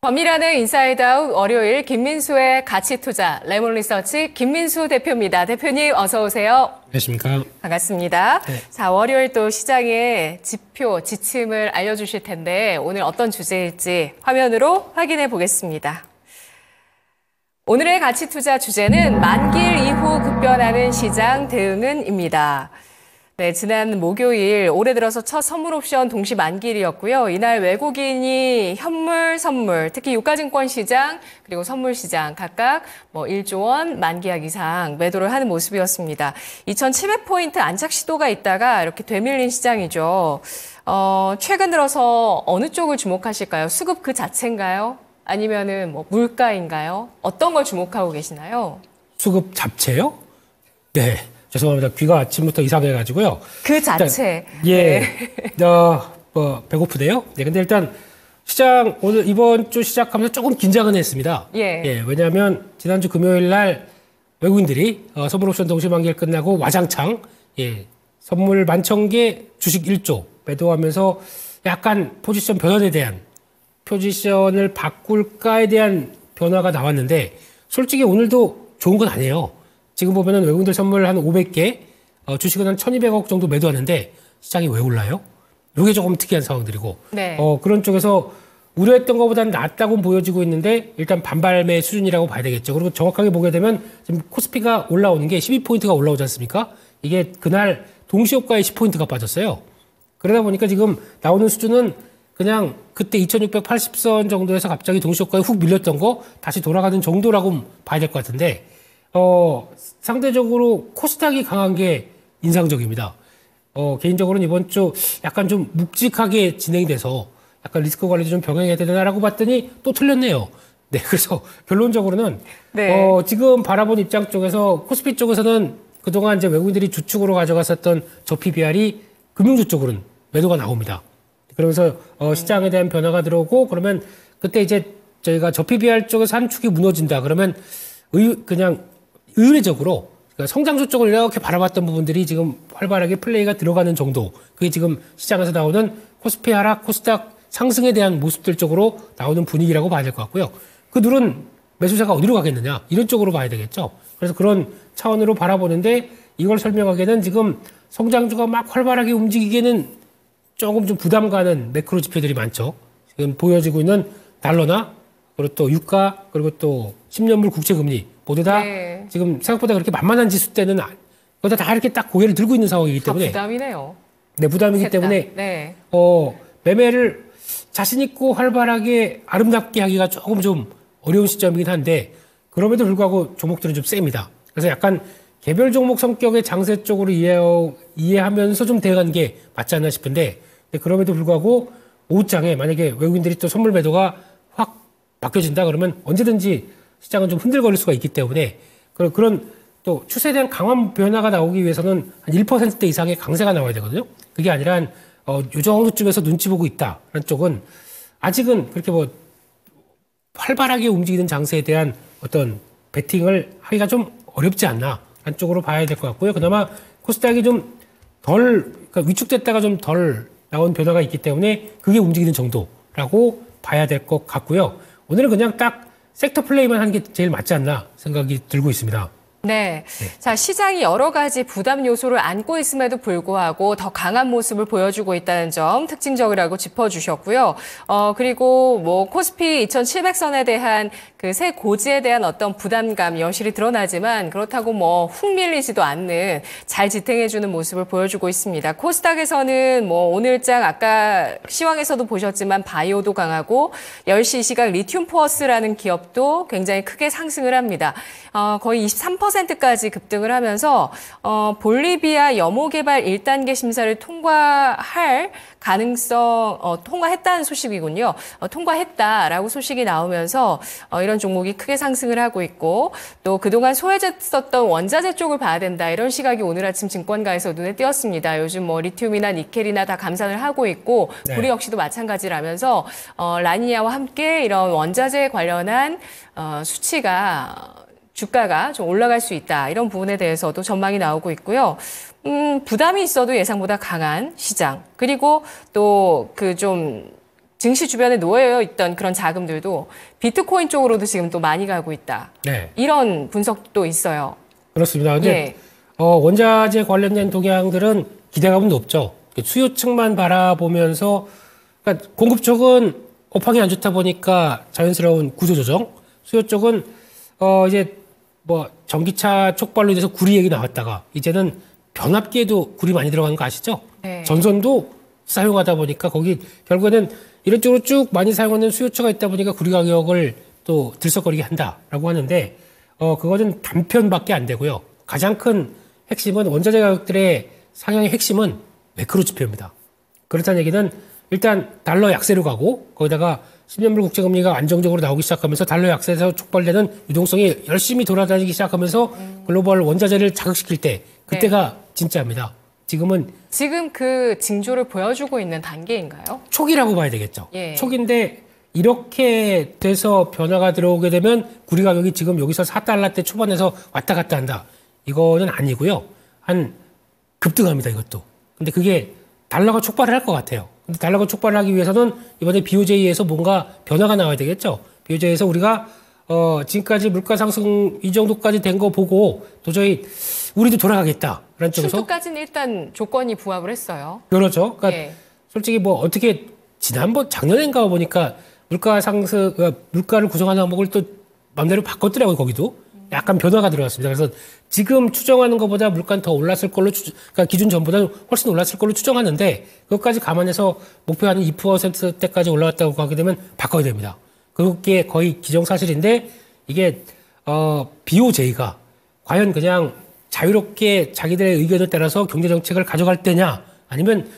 범이라는 인사이드아웃 월요일 김민수의 가치투자 레몬리서치 김민수 대표입니다. 대표님 어서 오세요. 안녕하십니까. 반갑습니다. 네. 자, 월요일 또 시장의 지표, 지침을 알려주실 텐데 오늘 어떤 주제일지 화면으로 확인해 보겠습니다. 오늘의 가치투자 주제는 만길 이후 급변하는 시장 대응은입니다. 네, 지난 목요일 올해 들어서 첫 선물 옵션 동시 만길이었고요. 이날 외국인이 현물, 선물, 특히 유가증권 시장 그리고 선물 시장 각각 1조 원 만기약 이상 매도를 하는 모습이었습니다. 2,700포인트 안착 시도가 있다가 이렇게 되밀린 시장이죠. 최근 들어서 어느 쪽을 주목하실까요? 수급 그 자체인가요? 아니면은 물가인가요? 어떤 걸 주목하고 계시나요? 수급 잡채요? 네. 죄송합니다. 귀가 아침부터 이상해가지고요. 그 자체. 일단, 배고프대요. 네, 근데 일단 시장 오늘 이번 주 시작하면서 조금 긴장은 했습니다. 왜냐하면 지난주 금요일 날 외국인들이 선물 옵션 동시 만기일 끝나고 와장창 선물 11,000개 주식 1조 매도하면서 약간 포지션 변환에 대한 포지션을 바꿀까에 대한 변화가 나왔는데 솔직히 오늘도 좋은 건 아니에요. 지금 보면은 외국인들 선물 한 500개, 주식은 한 1,200억 정도 매도하는데 시장이 왜 올라요? 이게 조금 특이한 상황들이고, 네. 그런 쪽에서 우려했던 것보다는 낫다고 보여지고 있는데 일단 반발매 수준이라고 봐야 되겠죠. 그리고 정확하게 보게 되면 지금 코스피가 올라오는 게 12포인트가 올라오지 않습니까? 이게 그날 동시효과에 10포인트가 빠졌어요. 그러다 보니까 지금 나오는 수준은 그냥 그때 2,680선 정도에서 갑자기 동시효과에 훅 밀렸던 거 다시 돌아가는 정도라고 봐야 될 것 같은데, 상대적으로 코스닥이 강한 게 인상적입니다. 개인적으로는 이번 주 약간 좀 묵직하게 진행이 돼서 약간 리스크 관리도 좀 병행해야 되나라고 봤더니 또 틀렸네요. 네, 그래서 결론적으로는 지금 바라본 입장 쪽에서 코스피 쪽에서는 그동안 이제 외국인들이 주축으로 가져갔었던 저 PBR이 금융주 쪽으로는 매도가 나옵니다. 그러면서 시장에 대한 변화가 들어오고 그러면 그때 이제 저희가 저 PBR 쪽에서 한 축이 무너진다 그러면 그냥 의례적으로 그러니까 성장주 쪽을 이렇게 바라봤던 부분들이 지금 활발하게 플레이가 들어가는 정도. 그게 지금 시장에서 나오는 코스피 하락, 코스닥 상승에 대한 모습들 쪽으로 나오는 분위기라고 봐야 될 것 같고요. 그 누른 매수세가 어디로 가겠느냐 이런 쪽으로 봐야 되겠죠. 그래서 그런 차원으로 바라보는데 이걸 설명하기에는 지금 성장주가 막 활발하게 움직이기에는 조금 좀 부담 가는 매크로 지표들이 많죠. 지금 보여지고 있는 달러나 그리고 또 유가 그리고 또 10년물 국채금리 모두 다 지금 생각보다 그렇게 만만한 지수 때는 거기다 다 이렇게 딱 고개를 들고 있는 상황이기 때문에 부담이네요. 네, 부담이기 때문에 매매를 자신 있고 활발하게 아름답게 하기가 조금 좀 어려운 시점이긴 한데 그럼에도 불구하고 종목들은 좀 셉니다. 그래서 약간 개별 종목 성격의 장세 쪽으로 이해하면서 좀 대응하는 게 맞지 않나 싶은데 그럼에도 불구하고 오후장에 만약에 외국인들이 또 선물 매도가 확 바뀌어진다 그러면 언제든지 시장은 좀 흔들거릴 수가 있기 때문에 그런 또 추세에 대한 강한 변화가 나오기 위해서는 한 1%대 이상의 강세가 나와야 되거든요. 그게 아니라 한 요 정도쯤에서 눈치 보고 있다라는 쪽은 아직은 그렇게 활발하게 움직이는 장세에 대한 어떤 베팅을 하기가 좀 어렵지 않나 라는 쪽으로 봐야 될 것 같고요. 그나마 코스닥이 좀 그러니까 위축됐다가 좀 덜 나온 변화가 있기 때문에 그게 움직이는 정도라고 봐야 될 것 같고요. 오늘은 그냥 딱 섹터 플레이만 하는 게 제일 맞지 않나 생각이 들고 있습니다. 네. 자, 시장이 여러 가지 부담 요소를 안고 있음에도 불구하고 더 강한 모습을 보여주고 있다는 점 특징적이라고 짚어주셨고요. 그리고 코스피 2,700선에 대한 그 새 고지에 대한 어떤 부담감 여실히 드러나지만 그렇다고 훅 밀리지도 않는 잘 지탱해주는 모습을 보여주고 있습니다. 코스닥에서는 오늘장 아까 시황에서도 보셨지만 바이오도 강하고 10시 이 시각 리튬 포어스라는 기업도 굉장히 크게 상승을 합니다. 거의 23%까지 급등을 하면서 볼리비아 염호개발 1단계 심사를 통과할 가능성, 통과했다는 소식이군요. 통과했다라고 소식이 나오면서 이런 종목이 크게 상승을 하고 있고 또 그동안 소외됐었던 원자재 쪽을 봐야 된다. 이런 시각이 오늘 아침 증권가에서 눈에 띄었습니다. 요즘 리튬이나 니켈이나 다 감산을 하고 있고 구리 역시도 마찬가지라면서 라니냐와 함께 이런 원자재 관련한 주가가 좀 올라갈 수 있다. 이런 부분에 대해서도 전망이 나오고 있고요. 부담이 있어도 예상보다 강한 시장. 그리고 또 좀 증시 주변에 놓여 있던 그런 자금들도 비트코인 쪽으로도 지금 또 많이 가고 있다. 네. 이런 분석도 있어요. 그렇습니다. 근데 예. 원자재 관련된 동향들은 기대감은 높죠. 수요 측만 바라보면서 그러니까 공급 쪽은 업황이 안 좋다 보니까 자연스러운 구조조정, 수요 쪽은 이제 뭐 전기차 촉발로 인해서 구리 얘기 나왔다가 이제는 변압기에도 구리 많이 들어가는 거 아시죠? 네. 전선도 사용하다 보니까 거기 결국에는 이런 쪽으로 쭉 많이 사용하는 수요처가 있다 보니까 구리 가격을 또 들썩거리게 한다라고 하는데 그거는 단편밖에 안 되고요. 가장 큰 핵심은 원자재 가격들의 상향의 핵심은 매크로 지표입니다. 그렇다는 얘기는 일단 달러 약세로 가고 거기다가 10년물 국제금리가 안정적으로 나오기 시작하면서 달러 약세에서 촉발되는 유동성이 열심히 돌아다니기 시작하면서 글로벌 원자재를 자극시킬 때 그때가 진짜입니다. 지금 그 징조를 보여주고 있는 단계인가요? 초기라고 봐야 되겠죠. 예. 초기인데 이렇게 돼서 변화가 들어오게 되면 구리 가격이 지금 여기서 4달러대 초반에서 왔다 갔다 한다. 이거는 아니고요. 한 급등합니다, 이것도. 근데 그게 달러가 촉발을 할 것 같아요. 근데 달러가 촉발을 하기 위해서는 이번에 BOJ에서 뭔가 변화가 나와야 되겠죠. BOJ에서 우리가 지금까지 물가 상승 이 정도까지 된 거 보고 도저히 우리도 돌아가겠다라는 쪽에서 춘투까지는 일단 조건이 부합을 했어요. 그렇죠. 그러니까 예. 솔직히 뭐 어떻게 지난번 작년인가 보니까 물가 상승 물가를 구성하는 항목을 또 마음대로 바꿨더라고요. 거기도 약간 변화가 들어갔습니다. 그래서 지금 추정하는 것보다 물가는 더 올랐을 걸로 그러니까 기준 전보다 훨씬 올랐을 걸로 추정하는데 그것까지 감안해서 목표하는 2%대까지 올라갔다고 하게 되면 바꿔야 됩니다. 그게 거의 기정사실인데 이게 BOJ가 과연 그냥 자유롭게 자기들의 의견에 따라서 경제정책을 가져갈 때냐 아니면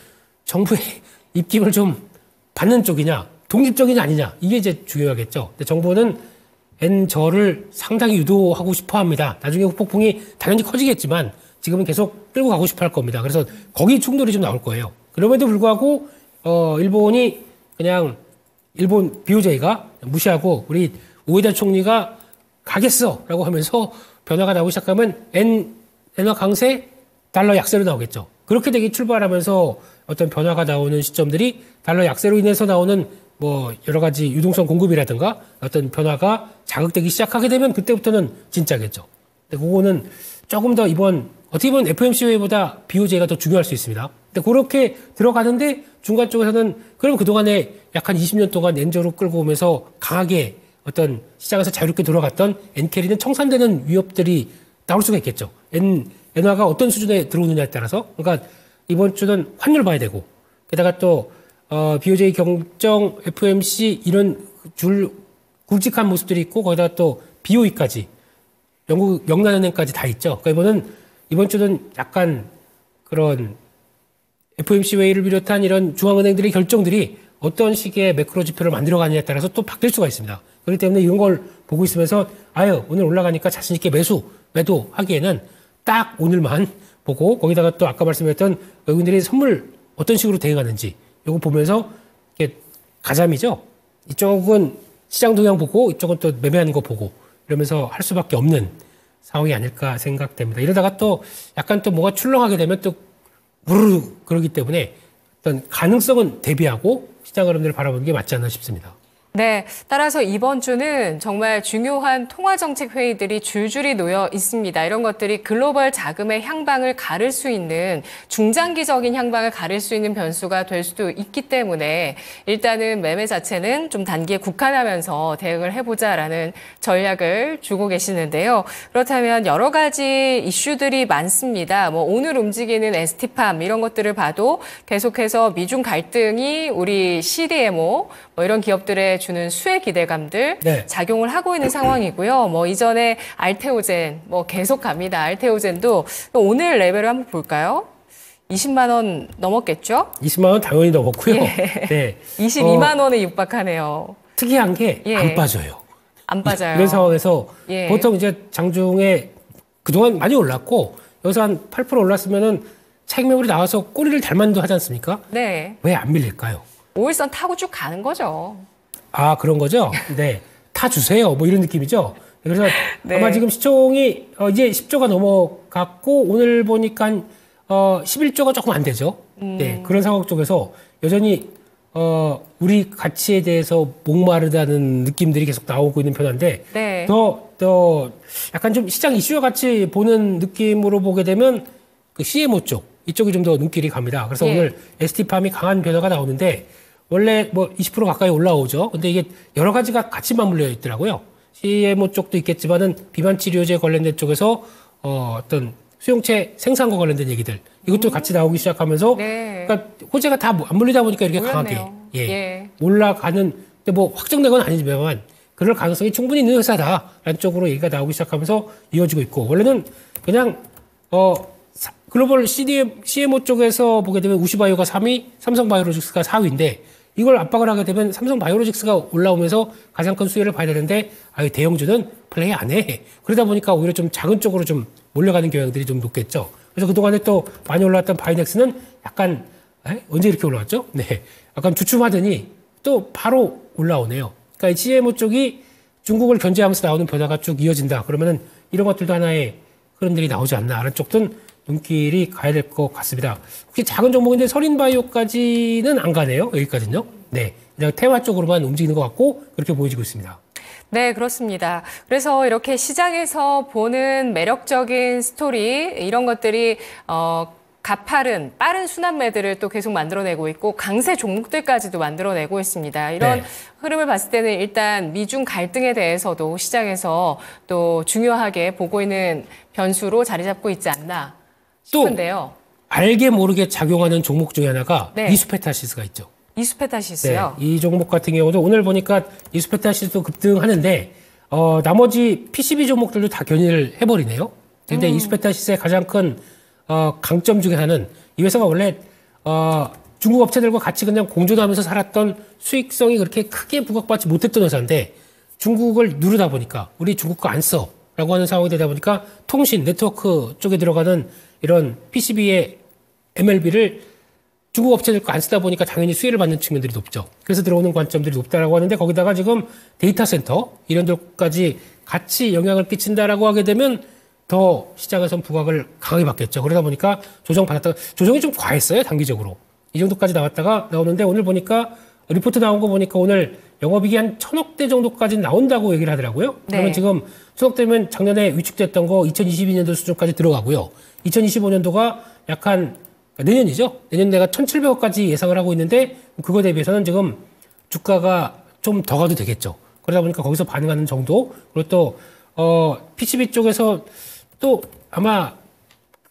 정부의 입김을 좀 받는 쪽이냐 독립적이냐 아니냐 이게 이제 중요하겠죠. 근데 정부는 N저를 상당히 유도하고 싶어 합니다. 나중에 후폭풍이 당연히 커지겠지만 지금은 계속 끌고 가고 싶어 할 겁니다. 그래서 거기 충돌이 좀 나올 거예요. 그럼에도 불구하고 일본이 그냥 일본 BOJ가 무시하고 우리 우에다 총리가 가겠어라고 하면서 변화가 나오기 시작하면 엔화 강세, 달러 약세로 나오겠죠. 그렇게 되기 출발하면서 어떤 변화가 나오는 시점들이 달러 약세로 인해서 나오는 뭐 여러 가지 유동성 공급이라든가 어떤 변화가 자극되기 시작하게 되면 그때부터는 진짜겠죠. 근데 그거는 조금 더 이번 어떻게 보면 FOMC 회의보다 BOJ가 더 중요할 수 있습니다. 근데 그렇게 들어가는데 중간 쪽에서는 그럼 그동안에 약 한 20년 동안 엔저로 끌고 오면서 강하게 어떤 시장에서 자유롭게 돌아갔던 엔캐리는 청산되는 위협들이 나올 수가 있겠죠. 엔화가 어떤 수준에 들어오느냐에 따라서. 그러니까 이번 주는 환율 봐야 되고 게다가 또 BOJ 경정, FOMC 이런 줄 굵직한 모습들이 있고 거기다가 또 BOE까지 영국 영란은행까지 다 있죠. 그러니까 이번 주는 약간 그런 FOMC 회의를 비롯한 이런 중앙은행들의 결정들이 어떤 식의 매크로 지표를 만들어가느냐에 따라서 또 바뀔 수가 있습니다. 그렇기 때문에 이런 걸 보고 있으면서 오늘 올라가니까 자신 있게 매도 하기에는 딱 오늘만 보고 거기다가 또 아까 말씀드렸던 외국인들이 선물 어떤 식으로 대응하는지 이거 보면서 이게 가자미죠. 이쪽은 시장 동향 보고 이쪽은 또 매매하는 거 보고 이러면서 할 수밖에 없는 상황이 아닐까 생각됩니다. 이러다가 또 약간 또 뭐가 출렁하게 되면 또 우르르 그러기 때문에 어떤 가능성은 대비하고 시장 흐름들을 바라보는 게 맞지 않나 싶습니다. 네, 따라서 이번 주는 정말 중요한 통화정책 회의들이 줄줄이 놓여 있습니다. 이런 것들이 글로벌 자금의 향방을 가를 수 있는 중장기적인 향방을 가를 수 있는 변수가 될 수도 있기 때문에 일단은 매매 자체는 좀 단기에 국한하면서 대응을 해보자라는 전략을 주고 계시는데요. 그렇다면 여러 가지 이슈들이 많습니다. 뭐 오늘 움직이는 ST팜 이런 것들을 봐도 계속해서 미중 갈등이 우리 CDMO 뭐 이런 기업들의 주는 수혜 기대감들 작용을 하고 있는 상황이고요. 뭐 이전에 알테오젠 뭐 계속 갑니다. 알테오젠도 오늘 레벨을 한번 볼까요? 20만 원 넘었겠죠? 20만 원 당연히 넘었고요. 예. 네. 22만 원에 육박하네요. 특이한 게 안 빠져요. 안 빠져요. 이런 상황에서 보통 이제 장중에 그동안 많이 올랐고 여기서 한 8% 올랐으면은 차익 매물이 나와서 꼬리를 달 만도 하지 않습니까? 네. 왜 안 밀릴까요? 5일선 타고 쭉 가는 거죠. 아, 그런 거죠? 네. 타 주세요. 뭐 이런 느낌이죠? 그래서 네. 아마 지금 시총이 이제 10조가 넘어갔고 오늘 보니까 11조가 조금 안 되죠. 네. 그런 상황 쪽에서 여전히 우리 가치에 대해서 목마르다는 느낌들이 계속 나오고 있는 편인데, 네. 더 약간 좀 시장 이슈와 같이 보는 느낌으로 보게 되면 그 CMO 쪽, 이쪽이 좀 더 눈길이 갑니다. 그래서 예. 오늘 ST팜이 강한 변화가 나오는데, 원래 뭐 20% 가까이 올라오죠. 근데 이게 여러 가지가 같이 맞물려 있더라고요. CMO 쪽도 있겠지만은 비만 치료제 관련된 쪽에서 어떤 수용체 생산과 관련된 얘기들 이것도 같이 나오기 시작하면서 네. 그러니까 호재가 다 안 물리다 보니까 이렇게 강하게 몰랐네요. 예. 올라가는 근데 뭐 확정된 건 아니지만 그럴 가능성이 충분히 있는 회사다라는 쪽으로 얘기가 나오기 시작하면서 이어지고 있고 원래는 그냥 글로벌 CMO 쪽에서 보게 되면 우시바이오가 3위, 삼성바이오로직스가 4위인데 이걸 압박을 하게 되면 삼성바이오로직스가 올라오면서 가장 큰 수혜를 봐야 되는데 대형주는 플레이 안 해. 그러다 보니까 오히려 좀 작은 쪽으로 좀 몰려가는 경향들이 좀 높겠죠. 그래서 그동안에 또 많이 올라왔던 바이넥스는 약간 언제 이렇게 올라왔죠? 네, 약간 주춤하더니 또 바로 올라오네요. 그러니까 이 CMO 쪽이 중국을 견제하면서 나오는 변화가 쭉 이어진다. 그러면은 이런 것들도 하나의 흐름들이 나오지 않나 하는 쪽은 눈길이 가야 될 것 같습니다. 혹시 작은 종목인데 서린바이오까지는 안 가네요. 여기까지는요. 네, 그냥 테마 쪽으로만 움직이는 것 같고 그렇게 보여지고 있습니다. 네, 그렇습니다. 그래서 이렇게 시장에서 보는 매력적인 스토리 이런 것들이 가파른 빠른 순환 매들을 또 계속 만들어내고 있고 강세 종목들까지도 만들어내고 있습니다. 이런 네. 흐름을 봤을 때는 일단 미중 갈등에 대해서도 시장에서 또 중요하게 보고 있는 변수로 자리 잡고 있지 않나 싶은데요. 알게 모르게 작용하는 종목 중에 하나가 네. 이수페타시스가 있죠. 이수페타시스요. 네, 이 종목 같은 경우도 오늘 보니까 이수페타시스도 급등하는데 나머지 PCB 종목들도 다 견인을 해버리네요. 근데 이수페타시스의 가장 큰 강점 중에 하나는 이 회사가 원래 중국 업체들과 같이 그냥 공존하면서 살았던 수익성이 그렇게 크게 부각받지 못했던 회사인데 중국을 누르다 보니까 우리 중국 거 안 써라고 하는 상황이 되다 보니까 통신, 네트워크 쪽에 들어가는 이런 PCB의 MLB를 중국 업체들 거 안 쓰다 보니까 당연히 수혜를 받는 측면들이 높죠. 그래서 들어오는 관점들이 높다라고 하는데 거기다가 지금 데이터 센터 이런 데까지 같이 영향을 끼친다라고 하게 되면 더 시장에선 부각을 강하게 받겠죠. 그러다 보니까 조정받았다가 조정이 좀 과했어요. 단기적으로. 이 정도까지 나오는데 오늘 보니까 리포트 나온 거 보니까 오늘 영업이익이 한 1,000억대 정도까지 나온다고 얘기를 하더라고요. 네. 그러면 지금 1,000억대면 작년에 위축됐던 거 2022년도 수준까지 들어가고요. 2025년도가 약한 내년이죠. 내년 내가 1,700억까지 예상을 하고 있는데 그거 대비해서는 지금 주가가 좀 더 가도 되겠죠. 그러다 보니까 거기서 반응하는 정도. 그리고 또 PCB 쪽에서 또 아마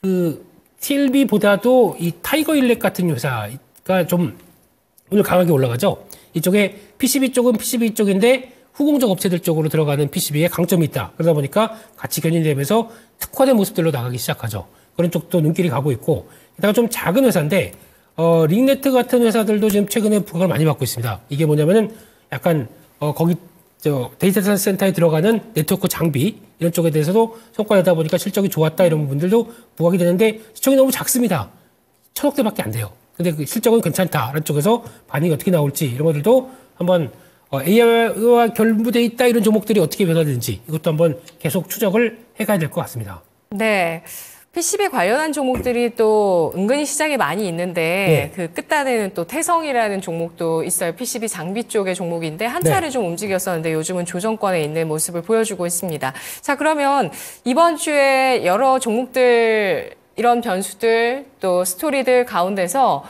그 TLB보다도 이 타이거 일렉 같은 회사가 좀 오늘 강하게 올라가죠. 이쪽에 PCB 쪽은 PCB 쪽인데 후공정 업체들 쪽으로 들어가는 PCB에 강점이 있다. 그러다 보니까 같이 견인되면서 특화된 모습들로 나가기 시작하죠. 그런 쪽도 눈길이 가고 있고 게다가 좀 작은 회사인데 링네트 같은 회사들도 지금 최근에 부각을 많이 받고 있습니다. 이게 뭐냐면은 약간 거기 데이터 센터에 들어가는 네트워크 장비 이런 쪽에 대해서도 성과내다 보니까 실적이 좋았다 이런 부분들도 부각이 되는데 시총이 너무 작습니다. 1,000억대밖에 안 돼요. 근데 그 실적은 괜찮다라는 쪽에서 반응이 어떻게 나올지 이런 것들도 한번 AI와 결부돼 있다 이런 종목들이 어떻게 변화되는지 이것도 한번 계속 추적을 해가야 될 것 같습니다. 네. PCB 관련한 종목들이 또 은근히 시장에 많이 있는데 그 끝단에는 또 태성이라는 종목도 있어요. PCB 장비 쪽의 종목인데 한 차례 좀 움직였었는데 요즘은 조정권에 있는 모습을 보여주고 있습니다. 자, 그러면 이번 주에 여러 종목들 이런 변수들 또 스토리들 가운데서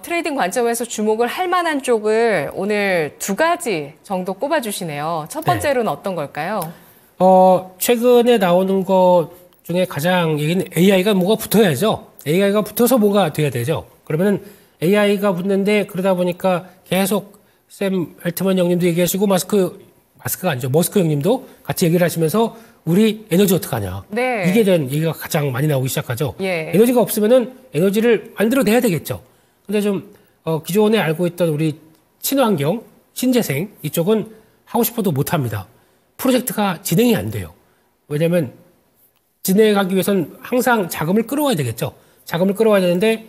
트레이딩 관점에서 주목을 할 만한 쪽을 오늘 2가지 정도 꼽아주시네요. 첫 번째로는 어떤 걸까요? 최근에 나오는 것 중에 가장 얘기는 AI가 뭐가 붙어야죠. AI가 붙어서 뭐가 돼야 되죠. 그러면은 AI가 붙는데 그러다 보니까 계속 샘 알트만 형님도 얘기하시고 마스크가 아니죠. 머스크 형님도 같이 얘기를 하시면서 우리 에너지 어떡하냐. 네. 이게 된 얘기가 가장 많이 나오기 시작하죠. 예. 에너지가 없으면은 에너지를 만들어내야 되겠죠. 근데 좀 기존에 알고 있던 우리 친환경, 신재생 이쪽은 하고 싶어도 못합니다. 프로젝트가 진행이 안 돼요. 왜냐하면 진행하기 위해서는 항상 자금을 끌어와야 되겠죠. 자금을 끌어와야 되는데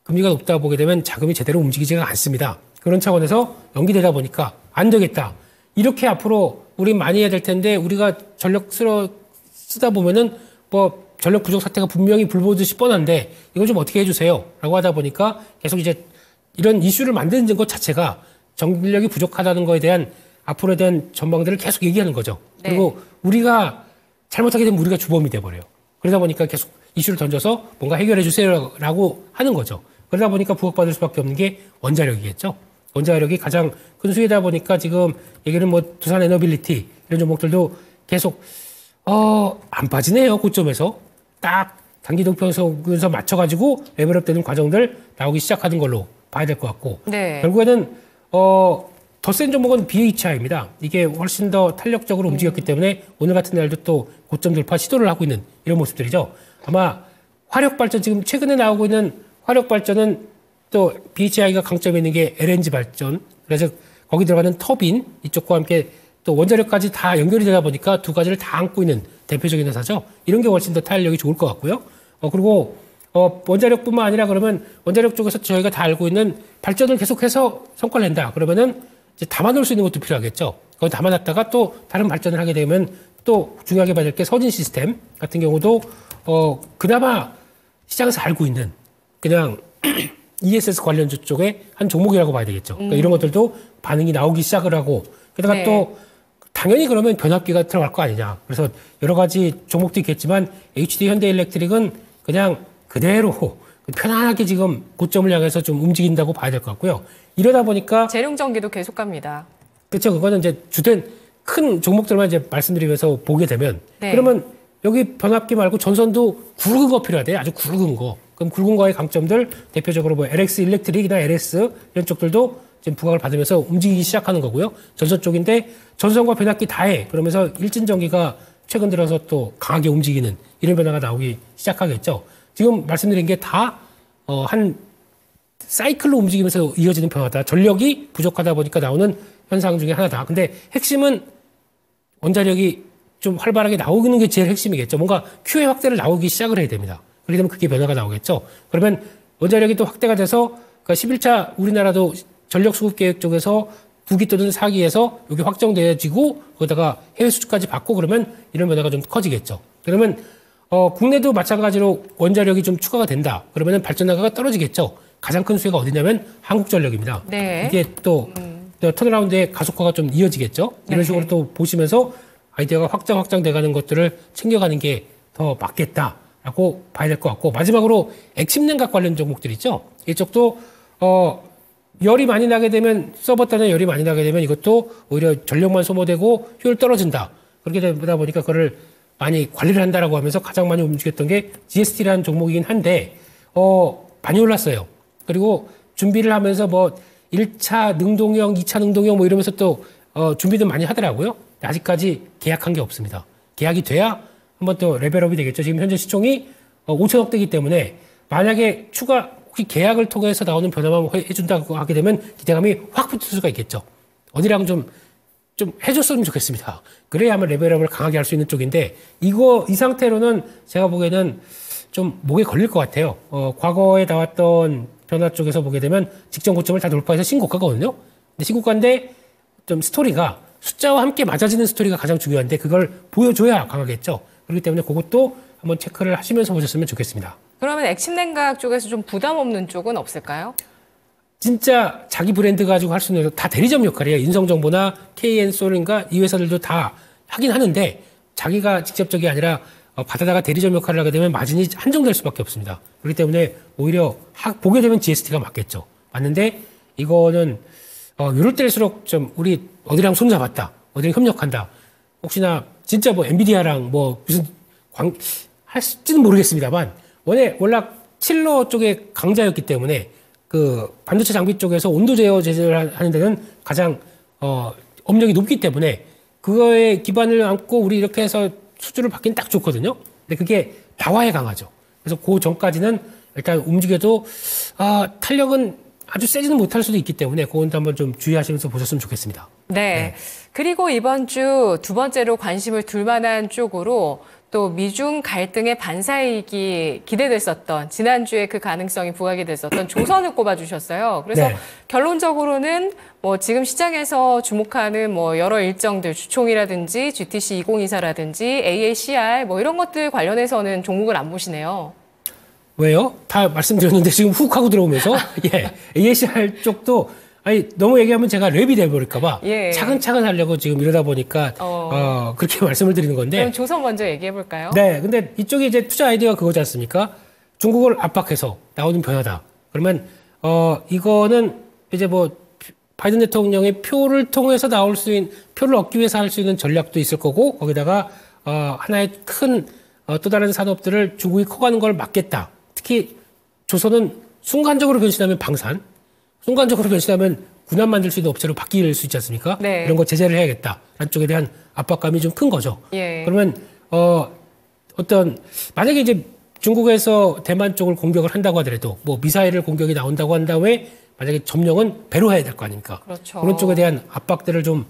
금리가 높다 보게 되면 자금이 제대로 움직이지가 않습니다. 그런 차원에서 연기되다 보니까 안 되겠다. 이렇게 앞으로 우리 많이 해야 될 텐데 우리가 전력 쓰다 보면은 뭐 전력 부족 사태가 분명히 불보듯이 뻔한데 이걸 좀 어떻게 해주세요. 라고 하다 보니까 계속 이제 이런 이슈를 만드는 것 자체가 전력이 부족하다는 거에 대한 앞으로에 대한 전망들을 계속 얘기하는 거죠. 네. 그리고 우리가 잘못하게 되면 우리가 주범이 돼버려요. 그러다 보니까 계속 이슈를 던져서 뭔가 해결해 주세요라고 하는 거죠. 그러다 보니까 부각받을 수밖에 없는 게 원자력이겠죠. 원자력이 가장 큰 수혜다 보니까 지금 얘기는 뭐 두산 에너빌리티 이런 종목들도 계속 안 빠지네요. 고점에서 딱 단기 동평선에서 맞춰가지고 레벨업되는 과정들 나오기 시작하는 걸로 봐야 될 것 같고 네. 결국에는 더 센 종목은 BHI입니다. 이게 훨씬 더 탄력적으로 움직였기 때문에 오늘 같은 날도 또 고점 돌파 시도를 하고 있는 이런 모습들이죠. 아마 화력발전 지금 최근에 나오고 있는 화력발전은 또 BHI가 강점이 있는 게 LNG 발전. 그래서 거기 들어가는 터빈 이쪽과 함께 또 원자력까지 다 연결이 되다 보니까 두 가지를 다 안고 있는 대표적인 회사죠. 이런 게 훨씬 더 탄력이 좋을 것 같고요. 그리고 원자력뿐만 아니라 그러면 원자력 쪽에서 저희가 다 알고 있는 발전을 계속해서 성과를 낸다. 그러면은 이제 담아놓을 수 있는 것도 필요하겠죠. 거기 담아놨다가 또 다른 발전을 하게 되면 또 중요하게 봐야 될 게 서진 시스템 같은 경우도 그나마 시장에서 알고 있는 그냥 ESS 관련주 쪽의 한 종목이라고 봐야 되겠죠. 그러니까 이런 것들도 반응이 나오기 시작을 하고 게다가 네. 또 당연히 그러면 변압기가 들어갈 거 아니냐. 그래서 여러 가지 종목도 있겠지만 HD 현대일렉트릭은 그냥 그대로 편안하게 지금 고점을 향해서 좀 움직인다고 봐야 될 것 같고요. 이러다 보니까 재룡전기도 계속 갑니다. 그렇죠. 그거는 이제 주된 큰 종목들만 이제 말씀드리면서 보게 되면 네. 그러면 여기 변압기 말고 전선도 굵은 거 필요하대요. 아주 굵은 거. 그럼 굵은 거의 강점들 대표적으로 뭐 LX 일렉트릭이나 LS 이런 쪽들도 지금 부각을 받으면서 움직이기 시작하는 거고요. 전선 쪽인데 전선과 변압기 다해. 그러면서 일진전기가 최근 들어서 또 강하게 움직이는 이런 변화가 나오기 시작하겠죠. 지금 말씀드린 게 다 한 사이클로 움직이면서 이어지는 변화다. 전력이 부족하다 보니까 나오는 현상 중에 하나다. 근데 핵심은 원자력이 좀 활발하게 나오는 게 제일 핵심이겠죠. 뭔가 QA 확대를 나오기 시작을 해야 됩니다. 그렇게 되면 그게 변화가 나오겠죠. 그러면 원자력이 또 확대가 돼서 그 11차 우리나라도 전력 수급 계획 쪽에서 9기 또는 4기에서 여기 확정되어지고 거기다가 해외 수주까지 받고 그러면 이런 변화가 좀 커지겠죠. 그러면 국내도 마찬가지로 원자력이 좀 추가가 된다. 그러면 발전 단가가 떨어지겠죠. 가장 큰 수혜가 어디냐면 한국전력입니다. 네. 이게 또 턴어라운드의 가속화가 좀 이어지겠죠. 이런 네. 식으로 또 보시면서 아이디어가 확장돼가는 것들을 챙겨가는 게 더 맞겠다라고 봐야 될 것 같고 마지막으로 액침냉각 관련 종목들 있죠. 이쪽도 열이 많이 나게 되면 서버단에 열이 많이 나게 되면 이것도 오히려 전력만 소모되고 효율 떨어진다. 그렇게 되다 보니까 그거를 많이 관리를 한다라고 하면서 가장 많이 움직였던 게 GST라는 종목이긴 한데 많이 올랐어요. 그리고 준비를 하면서 뭐 1차 능동형, 2차 능동형 뭐 이러면서 또 준비도 많이 하더라고요. 아직까지 계약한 게 없습니다. 계약이 돼야 한번 또 레벨업이 되겠죠. 지금 현재 시총이 5천억대이기 때문에 만약에 추가 혹시 계약을 통해서 나오는 변화만 해준다고 하게 되면 기대감이 확 붙을 수가 있겠죠. 어디랑 좀 해줬으면 좋겠습니다. 그래야 아마 레벨업을 강하게 할 수 있는 쪽인데 이 상태로는 제가 보기에는 좀 목에 걸릴 것 같아요. 과거에 나왔던 변화 쪽에서 보게 되면 직전 고점을 다 돌파해서 신고가거든요. 근데 신고가인데 좀 스토리가 숫자와 함께 맞아지는 스토리가 가장 중요한데 그걸 보여줘야 강하겠죠. 그렇기 때문에 그것도 한번 체크를 하시면서 보셨으면 좋겠습니다. 그러면 액침냉각 쪽에서 좀 부담 없는 쪽은 없을까요? 진짜 자기 브랜드 가지고 할 수 있는 다 대리점 역할이에요. 인성정보나 KN솔인가 이 회사들도 다 하긴 하는데 자기가 직접적이 아니라 받아다가 대리점 역할을 하게 되면 마진이 한정될 수밖에 없습니다. 그렇기 때문에 오히려 보게 되면 GST가 맞겠죠. 맞는데 이거는 이럴 때일수록 좀 우리 어디랑 손잡았다. 어디랑 협력한다. 혹시나 진짜 뭐 엔비디아랑 뭐 무슨 할지는 모르겠습니다만 워낙 칠러 쪽의 강자였기 때문에 그 반도체 장비 쪽에서 온도 제어 제재를 하는 데는 가장 업력이 높기 때문에 그거에 기반을 안고 우리 이렇게 해서 수주를 받기는 딱 좋거든요. 근데 그게 다화에 강하죠. 그래서 그 전까지는 일단 움직여도 탄력은 아주 세지는 못할 수도 있기 때문에 그건 한번 좀 주의하시면서 보셨으면 좋겠습니다. 네. 그리고 이번 주 두 번째로 관심을 둘 만한 쪽으로 또 미중 갈등의 반사이익이 기대됐었던 지난주에 그 가능성이 부각이 됐었던 조선을 꼽아주셨어요. 그래서 네. 결론적으로는 뭐 지금 시장에서 주목하는 뭐 여러 일정들 주총이라든지 GTC 2024라든지 AACR 뭐 이런 것들 관련해서는 종목을 안 보시네요. 왜요? 다 말씀드렸는데 지금 훅 하고 들어오면서 예, ASR 쪽도 아니 너무 얘기하면 제가 랩이 돼버릴까봐 예. 차근차근 하려고 지금 이러다 보니까 그렇게 말씀을 드리는 건데. 그럼 조선 먼저 얘기해 볼까요? 네, 근데 이쪽에 이제 투자 아이디어가 그거지 않습니까? 중국을 압박해서 나오는 변화다. 그러면 이거는 이제 뭐 바이든 대통령의 표를 통해서 나올 수 있는 표를 얻기 위해서 할 수 있는 전략도 있을 거고 거기다가 하나의 큰 또 다른 산업들을 중국이 커가는 걸 막겠다. 특히 조선은 순간적으로 변신하면 방산, 순간적으로 변신하면 군함 만들 수 있는 업체로 바뀔 수 있지 않습니까? 네. 이런 거 제재를 해야겠다. 라는 쪽에 대한 압박감이 좀 큰 거죠. 예. 그러면 만약에 이제 중국에서 대만 쪽을 공격을 한다고 하더라도 뭐 미사일을 공격이 나온다고 한 다음에 만약에 점령은 배로 해야 될 거 아닙니까? 그렇죠. 그런 쪽에 대한 압박들을 좀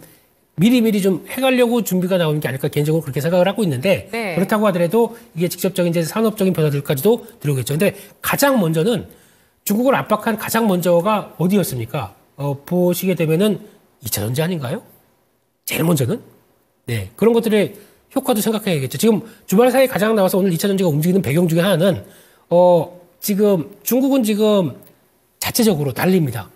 미리미리 좀 해가려고 준비가 나오는 게 아닐까 개인적으로 그렇게 생각을 하고 있는데 네. 그렇다고 하더라도 이게 직접적인 이제 산업적인 변화들까지도 들어오겠죠. 근데 가장 먼저는 중국을 압박한 가장 먼저가 어디였습니까? 보시게 되면은 2차 전지 아닌가요? 제일 먼저는? 네. 그런 것들의 효과도 생각해야겠죠. 지금 주말 사이에 가장 나와서 오늘 2차 전지가 움직이는 배경 중에 하나는, 지금 중국은 지금 자체적으로 난리입니다.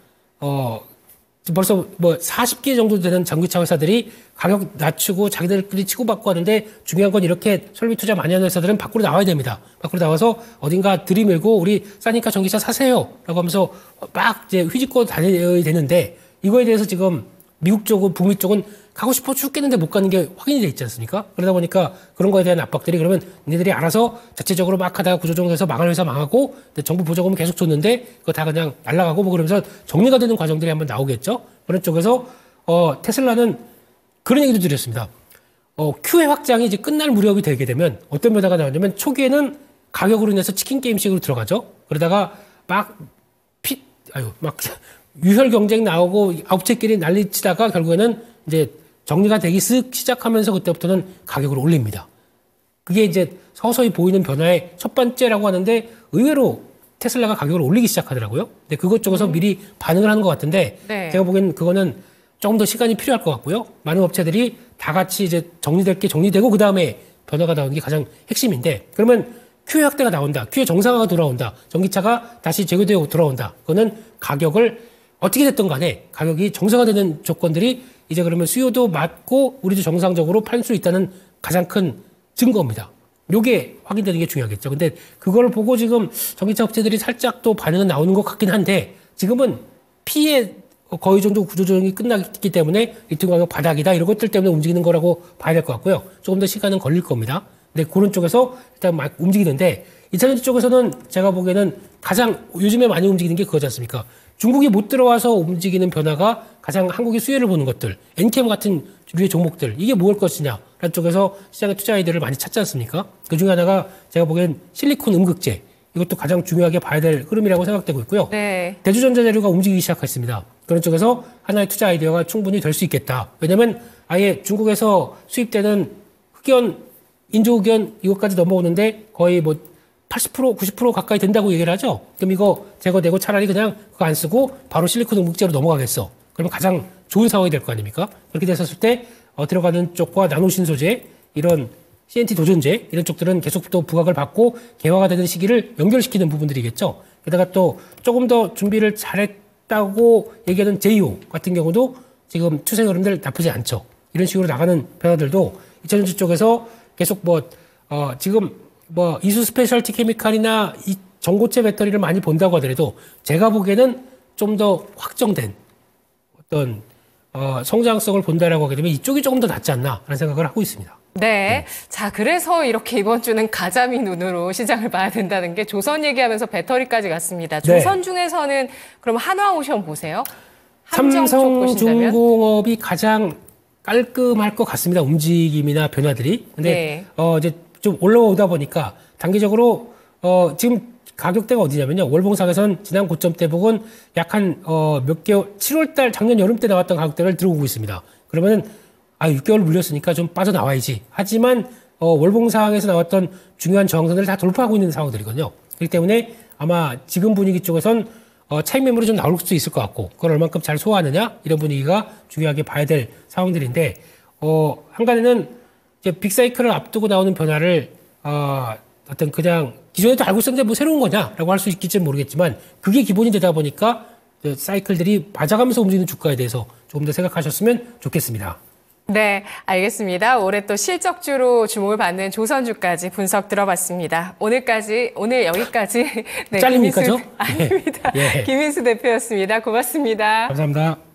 벌써 뭐 40개 정도 되는 전기차 회사들이 가격 낮추고 자기들끼리 치고받고 하는데 중요한 건 이렇게 설비 투자 많이 하는 회사들은 밖으로 나와야 됩니다. 밖으로 나와서 어딘가 들이밀고 우리 싸니까 전기차 사세요. 라고 하면서 막 이제 휘짓고 다녀야 되는데 이거에 대해서 지금 미국 쪽은 북미 쪽은 가고 싶어 죽겠는데 못 가는 게 확인이 돼 있지 않습니까? 그러다 보니까 그런 거에 대한 압박들이 그러면 니네들이 알아서 자체적으로 막 하다가 구조조정돼서 망할 회사 망하고 정부 보조금 계속 줬는데 그거 다 그냥 날라가고 뭐 그러면서 정리가 되는 과정들이 한번 나오겠죠? 그런 쪽에서 테슬라는 그런 얘기도 드렸습니다. Q의 확장이 이제 끝날 무렵이 되게 되면 어떤 변화가 나오냐면 초기에는 가격으로 인해서 치킨 게임식으로 들어가죠. 그러다가 막 유혈 경쟁 나오고 업체끼리 난리치다가 결국에는 이제 정리가 되기 쓱 시작하면서 그때부터는 가격을 올립니다. 그게 이제 서서히 보이는 변화의 첫 번째라고 하는데 의외로 테슬라가 가격을 올리기 시작하더라고요. 근데 그것 쪽에서 미리 반응을 하는 것 같은데 네. 제가 보기엔 그거는 조금 더 시간이 필요할 것 같고요. 많은 업체들이 다 같이 이제 정리될 게 정리되고 그 다음에 변화가 나오는 게 가장 핵심인데 그러면 Q의 확대가 나온다. Q의 정상화가 돌아온다. 전기차가 다시 재고되어 돌아온다. 그거는 가격을 어떻게 됐든 간에 가격이 정상화되는 조건들이 이제 그러면 수요도 맞고 우리도 정상적으로 팔 수 있다는 가장 큰 증거입니다. 요게 확인되는 게 중요하겠죠. 근데 그걸 보고 지금 전기차 업체들이 살짝 또 반응은 나오는 것 같긴 한데 지금은 피해 거의 정도 구조조정이 끝났기 때문에 리튬 가격 바닥이다 이런 것들 때문에 움직이는 거라고 봐야 될 것 같고요. 조금 더 시간은 걸릴 겁니다. 근데 그런 쪽에서 일단 막 움직이는데 2차전지 쪽에서는 제가 보기에는 가장 요즘에 많이 움직이는 게 그거지 않습니까? 중국이 못 들어와서 움직이는 변화가 가장 한국의 수혜를 보는 것들, 엔캠 같은 류의 종목들, 이게 무엇일 것이냐, 라는 쪽에서 시장의 투자 아이디어를 많이 찾지 않습니까? 그 중에 하나가 제가 보기엔 실리콘 음극재, 이것도 가장 중요하게 봐야 될 흐름이라고 생각되고 있고요. 네. 대주전자재료가 움직이기 시작했습니다. 그런 쪽에서 하나의 투자 아이디어가 충분히 될 수 있겠다. 왜냐하면 아예 중국에서 수입되는 흑연, 인조흑연 이것까지 넘어오는데 거의 뭐 80%, 90% 가까이 된다고 얘기를 하죠. 그럼 이거 제거되고 차라리 그냥 그거 안 쓰고 바로 실리콘 음극재로 넘어가겠어. 그러면 가장 좋은 상황이 될 거 아닙니까? 그렇게 됐었을 때 들어가는 쪽과 나노신소재, 이런 CNT 도전재 이런 쪽들은 계속 또 부각을 받고 개화가 되는 시기를 연결시키는 부분들이겠죠. 게다가 또 조금 더 준비를 잘했다고 얘기하는 제이오 같은 경우도 지금 추세 흐름들 나쁘지 않죠. 이런 식으로 나가는 변화들도 2차전지 쪽에서 계속 지금 이수 스페셜티 케미칼이나 이 전고체 배터리를 많이 본다고 하더라도 제가 보기에는 좀 더 확정된 어떤 성장성을 본다라고 하게 되면 이쪽이 조금 더 낫지 않나라는 생각을 하고 있습니다. 네. 자, 그래서 이렇게 이번 주는 가자미 눈으로 시장을 봐야 된다는 게 조선 얘기하면서 배터리까지 갔습니다. 조선 중에서는 그럼 한화오션 보세요. 삼성중공업이 가장 깔끔할 것 같습니다. 움직임이나 변화들이. 근데 이제 좀 올라오다 보니까 단기적으로 지금 가격대가 어디냐면요. 월봉상에서는 지난 고점대 부분 약 한 몇 개월 7월달 작년 여름 때 나왔던 가격대를 들어오고 있습니다. 그러면은 6개월 물렸으니까 좀 빠져나와야지. 하지만 월봉상에서 나왔던 중요한 저항선을 다 돌파하고 있는 상황들이거든요. 그렇기 때문에 아마 지금 분위기 쪽에선 차익 매물이 좀 나올 수 있을 것 같고 그걸 얼만큼 잘 소화하느냐 이런 분위기가 중요하게 봐야 될 상황들인데 한간에는 이제 빅사이클을 앞두고 나오는 변화를 어떤 그냥 기존에도 알고 있었는데 뭐 새로운 거냐라고 할 수 있을지 모르겠지만 그게 기본이 되다 보니까 사이클들이 맞아가면서 움직이는 주가에 대해서 조금 더 생각하셨으면 좋겠습니다. 네, 알겠습니다. 올해 또 실적주로 주목을 받는 조선주까지 분석 들어봤습니다. 오늘 여기까지. 네, 잘립니까, 저? 아닙니다. 예. 김인수 대표였습니다. 고맙습니다. 감사합니다.